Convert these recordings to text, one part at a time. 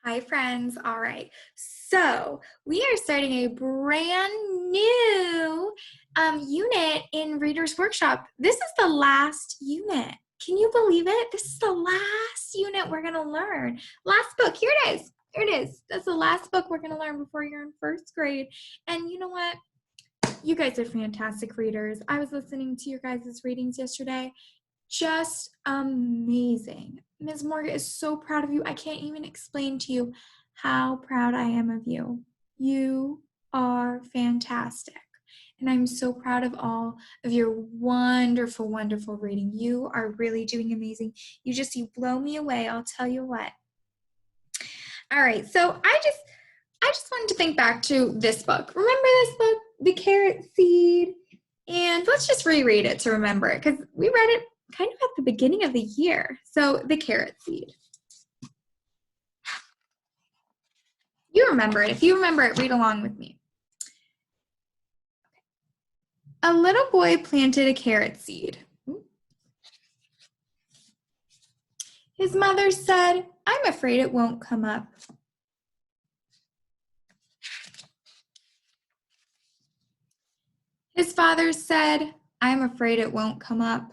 Hi, friends. All right. So we are starting a brand new unit in Reader's Workshop. This is the last unit. Can you believe it? This is the last unit we're going to learn. Last book. Here it is. Here it is. That's the last book we're going to learn before you're in first grade. And you know what? You guys are fantastic readers. I was listening to your guys' readings yesterday. Just amazing. Ms. Morgan is so proud of you. I can't even explain to you how proud I am of you. You are fantastic. And I'm so proud of all of your wonderful, wonderful reading. You are really doing amazing. You blow me away. I'll tell you what. All right, so I just wanted to think back to this book. Remember this book, The Carrot Seed? And let's just reread it to remember it, because we read it kind of at the beginning of the year. So, The Carrot Seed. You remember it. If you remember it, read along with me. A little boy planted a carrot seed. His mother said, "I'm afraid it won't come up." His father said, "I'm afraid it won't come up."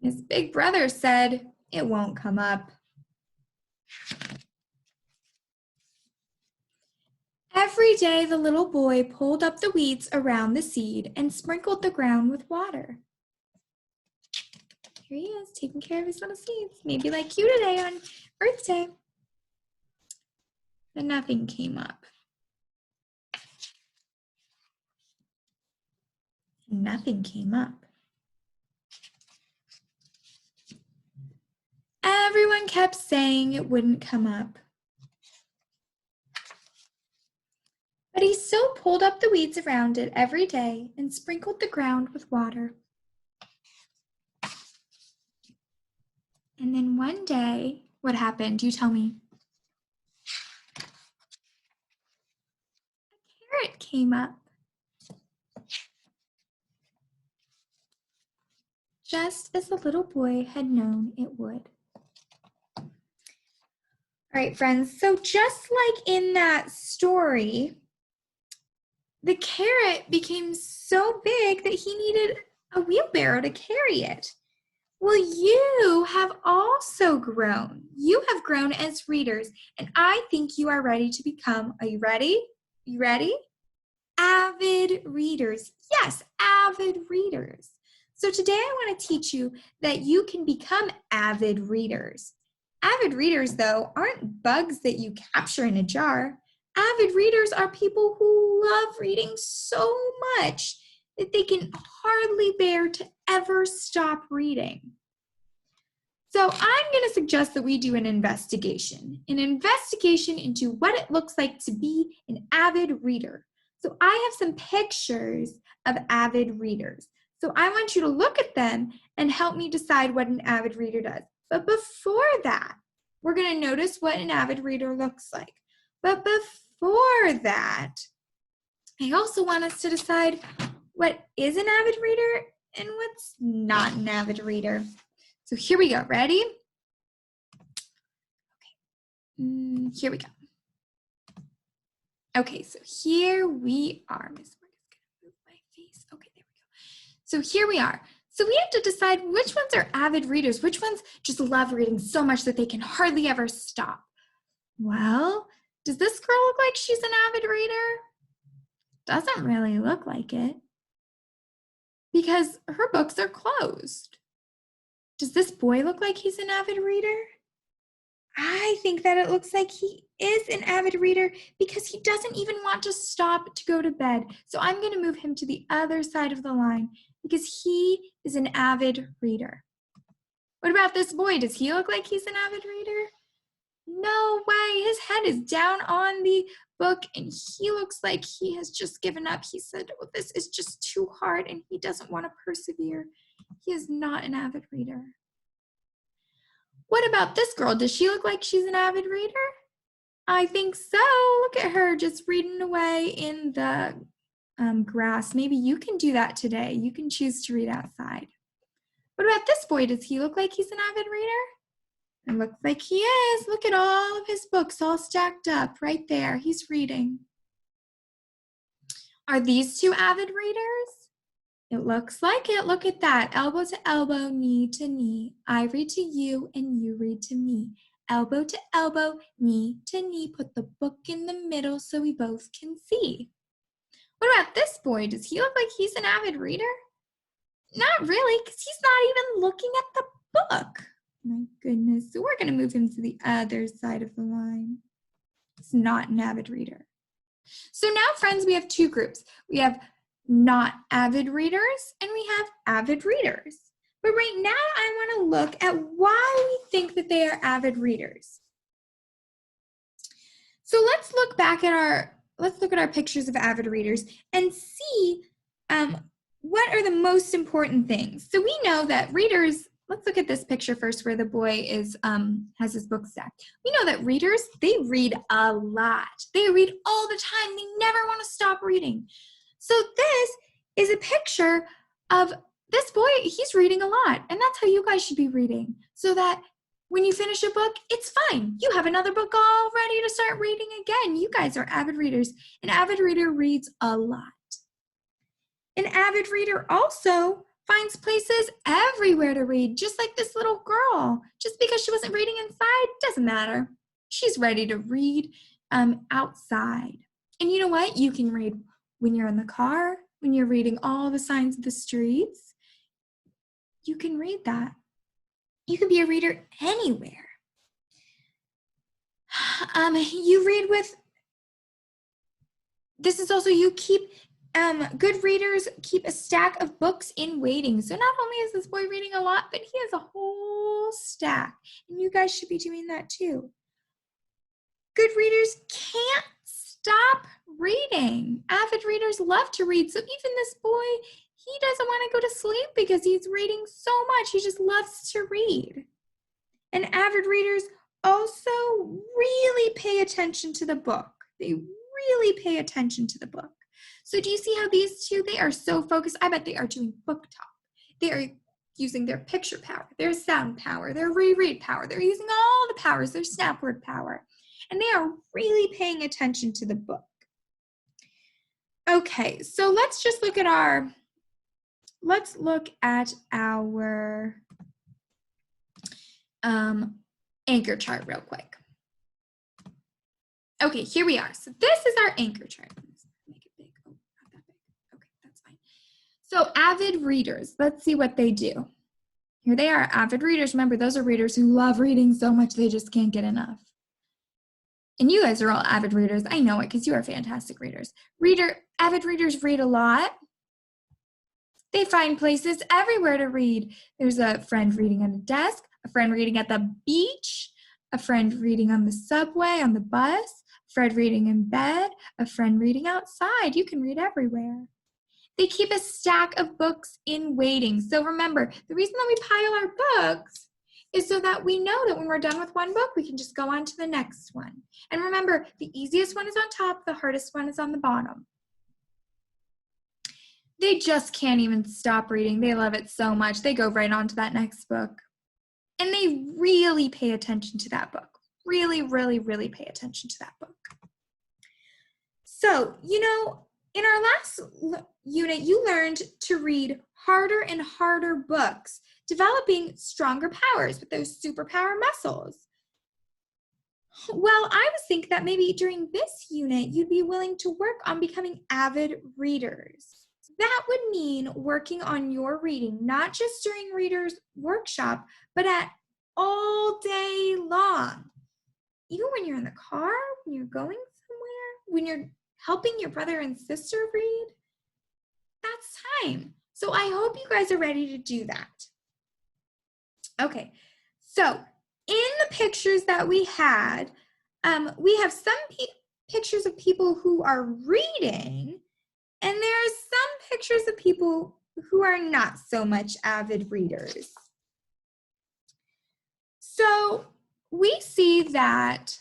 His big brother said, "It won't come up." Every day the little boy pulled up the weeds around the seed and sprinkled the ground with water. Here he is, taking care of his little seeds, maybe like you today on Earth Day. But nothing came up. Nothing came up. Everyone kept saying it wouldn't come up. But he still pulled up the weeds around it every day and sprinkled the ground with water. And then one day, what happened? You tell me. A carrot came up. Just as the little boy had known it would. All right, friends, so just like in that story, the carrot became so big that he needed a wheelbarrow to carry it. Well, you have also grown. You have grown as readers, and I think you are ready to become, are you ready? You ready? Avid readers. Yes, avid readers. So today I want to teach you that you can become avid readers. Avid readers, though, aren't bugs that you capture in a jar. Avid readers are people who love reading so much that they can hardly bear to ever stop reading. So I'm going to suggest that we do an investigation into what it looks like to be an avid reader. So I have some pictures of avid readers. So I want you to look at them and help me decide what an avid reader does. But before that, we're going to notice what an avid reader looks like. But before that, I also want us to decide what is an avid reader and what's not an avid reader. So here we go. Ready? Okay. Here we go. Okay, so here we are. Miss Morgan's gonna move my face. Okay, there we go. So here we are. So we have to decide which ones are avid readers, which ones just love reading so much that they can hardly ever stop. Well, does this girl look like she's an avid reader? Doesn't really look like it, because her books are closed. Does this boy look like he's an avid reader? I think that it looks like he is an avid reader because he doesn't even want to stop to go to bed. So I'm going to move him to the other side of the line because he is an avid reader. What about this boy? Does he look like he's an avid reader? No way. His head is down on the book and he looks like he has just given up. He said, "Oh, this is just too hard," and he doesn't want to persevere. He is not an avid reader. What about this girl? Does she look like she's an avid reader? I think so. Look at her just reading away in the grass. Maybe you can do that today. You can choose to read outside. What about this boy? Does he look like he's an avid reader? It looks like he is. Look at all of his books all stacked up right there. He's reading. Are these two avid readers? It looks like it. Look at that. Elbow to elbow, knee to knee. I read to you and you read to me. Elbow to elbow, knee to knee. Put the book in the middle so we both can see. What about this boy? Does he look like he's an avid reader? Not really, because he's not even looking at the book. My goodness. So we're going to move him to the other side of the line. He's not an avid reader. So now, friends, we have two groups. We have not avid readers and we have avid readers. But right now, I want to look at why we think that they are avid readers. So let's look at our pictures of avid readers and see what are the most important things. So we know that readers, let's look at this picture first where the boy is has his book stacked. We know that readers, they read a lot. They read all the time. They never want to stop reading. So this is a picture of this boy. He's reading a lot, and that's how you guys should be reading, so that when you finish a book, it's fine. You have another book all ready to start reading again. You guys are avid readers. An avid reader reads a lot. An avid reader also finds places everywhere to read, just like this little girl. Just because she wasn't reading inside doesn't matter. She's ready to read outside. And you know what? You can read when you're in the car, when you're reading all the signs of the streets. You can read that. You can be a reader anywhere. You read with, this is also, you keep, good readers keep a stack of books in waiting. So not only is this boy reading a lot, but he has a whole stack. And you guys should be doing that too. Good readers can't stop reading. Avid readers love to read. So even this boy, he doesn't want to go to sleep because he's reading so much. He just loves to read. And avid readers also really pay attention to the book. They really pay attention to the book. So do you see how these two, they are so focused? I bet they are doing book talk. They are using their picture power, their sound power, their reread power. They're using all the powers, their snap word power. And they are really paying attention to the book. Okay, so let's just look at our anchor chart real quick. Okay, here we are. So this is our anchor chart. Let's make it big. Oh, not that big. Okay, that's fine. So avid readers, let's see what they do. Here they are, avid readers. Remember, those are readers who love reading so much they just can't get enough. And you guys are all avid readers. I know it because you are fantastic readers. Avid readers read a lot. They find places everywhere to read. There's a friend reading on a desk, a friend reading at the beach, a friend reading on the subway, on the bus, a friend reading in bed, a friend reading outside. You can read everywhere. They keep a stack of books in waiting. So remember, the reason that we pile our books is so that we know that when we're done with one book, we can just go on to the next one. And remember, the easiest one is on top, the hardest one is on the bottom. They just can't even stop reading. They love it so much. They go right on to that next book. And they really pay attention to that book. Really, really, really pay attention to that book. So, you know, in our last unit, you learned to read harder and harder books, developing stronger powers with those superpower muscles. Well, I was thinking that maybe during this unit, you'd be willing to work on becoming avid readers. That would mean working on your reading, not just during Reader's Workshop, but at all day long. Even when you're in the car, when you're going somewhere, when you're helping your brother and sister read, that's time. So I hope you guys are ready to do that. Okay, so in the pictures that we had, we have some pictures of people who are reading, and there are some pictures of people who are not so much avid readers. So we see that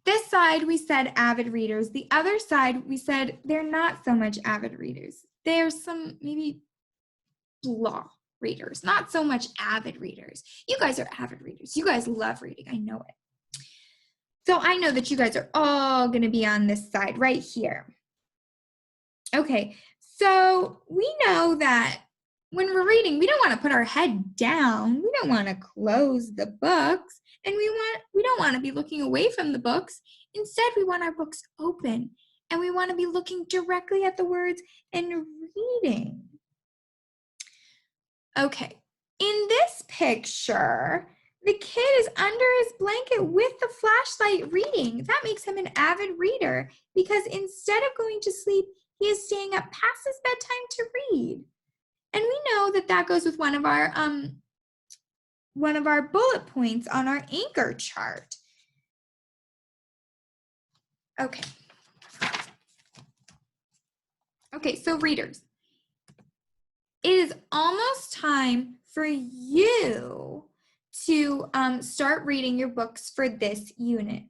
this side we said avid readers. The other side we said they're not so much avid readers. There's some maybe blah. readers, not so much avid readers. You guys are avid readers. You guys love reading. I know it. So I know that you guys are all going to be on this side right here. Okay, so we know that when we're reading, we don't want to put our head down. We don't want to close the books, and we don't want to be looking away from the books. Instead, we want our books open, and we want to be looking directly at the words and reading. Okay, in this picture, the kid is under his blanket with the flashlight reading. That makes him an avid reader because instead of going to sleep, he is staying up past his bedtime to read. And we know that that goes with one of our bullet points on our anchor chart. Okay. Okay, so readers, it is almost time for you to start reading your books for this unit.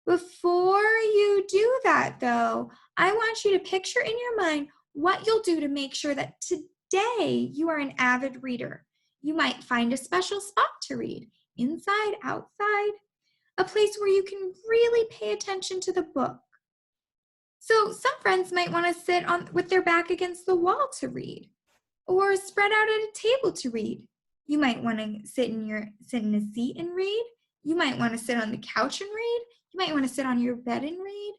Before you do that, though, I want you to picture in your mind what you'll do to make sure that today you are an avid reader. You might find a special spot to read, inside, outside, a place where you can really pay attention to the book. So some friends might want to sit with their back against the wall to read, or spread out at a table to read. You might want to sit in a seat and read. You might want to sit on the couch and read. You might want to sit on your bed and read.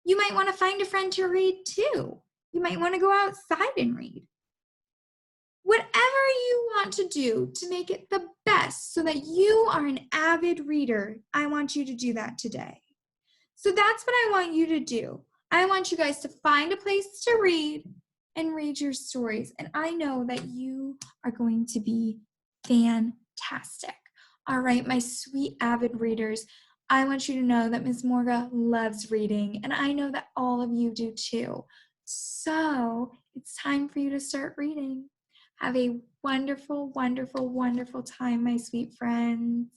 You might want to find a friend to read too. You might want to go outside and read. Whatever you want to do to make it the best so that you are an avid reader, I want you to do that today. So that's what I want you to do. I want you guys to find a place to read and read your stories. And I know that you are going to be fantastic. All right, my sweet avid readers, I want you to know that Ms. Morga loves reading, and I know that all of you do too. So it's time for you to start reading. Have a wonderful, wonderful, wonderful time, my sweet friends.